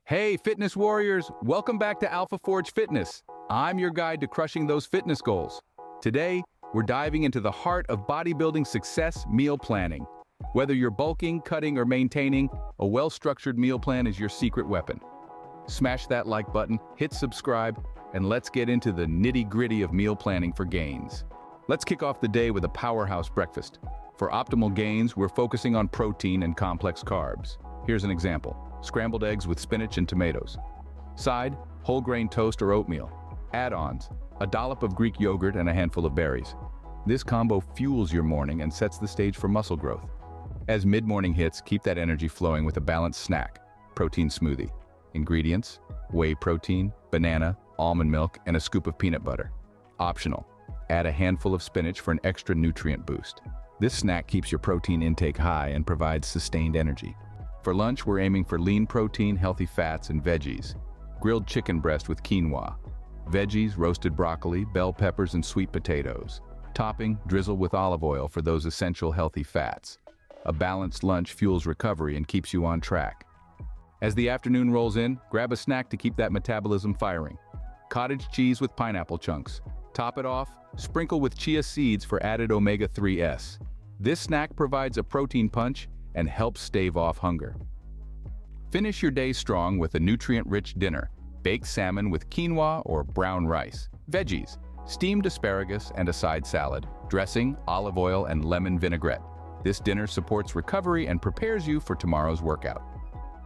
Hey, fitness warriors, welcome back to Alpha Forge Fitness. I'm your guide to crushing those fitness goals. Today, we're diving into the heart of bodybuilding success, meal planning. Whether you're bulking, cutting, or maintaining, a well-structured meal plan is your secret weapon. Smash that like button, hit subscribe, and let's get into the nitty-gritty of meal planning for gains. Let's kick off the day with a powerhouse breakfast. For optimal gains, we're focusing on protein and complex carbs. Here's an example: scrambled eggs with spinach and tomatoes. Side, whole grain toast or oatmeal. Add-ons, a dollop of Greek yogurt and a handful of berries. This combo fuels your morning and sets the stage for muscle growth. As mid-morning hits, keep that energy flowing with a balanced snack: protein smoothie. Ingredients: whey protein, banana, almond milk, and a scoop of peanut butter. Optional: add a handful of spinach for an extra nutrient boost. This snack keeps your protein intake high and provides sustained energy. For lunch, we're aiming for lean protein, healthy fats, and veggies. Grilled chicken breast with quinoa. Veggies, roasted broccoli, bell peppers, and sweet potatoes. Topping, drizzle with olive oil for those essential healthy fats. A balanced lunch fuels recovery and keeps you on track. As the afternoon rolls in, grab a snack to keep that metabolism firing. Cottage cheese with pineapple chunks. Top it off, sprinkle with chia seeds for added omega-3s. This snack provides a protein punch and helps stave off hunger. Finish your day strong with a nutrient-rich dinner: baked salmon with quinoa or brown rice, veggies, steamed asparagus and a side salad, dressing, olive oil, and lemon vinaigrette. This dinner supports recovery and prepares you for tomorrow's workout.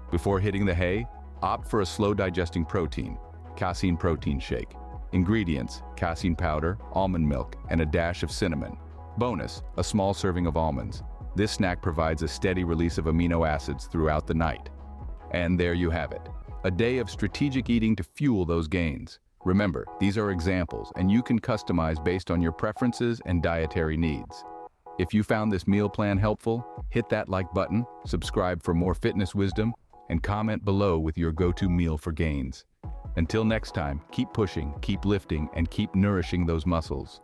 Before hitting the hay, opt for a slow-digesting protein: casein protein shake. Ingredients: casein powder, almond milk, and a dash of cinnamon. Bonus: a small serving of almonds. This snack provides a steady release of amino acids throughout the night. And there you have it, a day of strategic eating to fuel those gains. Remember, these are examples, and you can customize based on your preferences and dietary needs. If you found this meal plan helpful, hit that like button, subscribe for more fitness wisdom, and comment below with your go-to meal for gains. Until next time, keep pushing, keep lifting, and keep nourishing those muscles.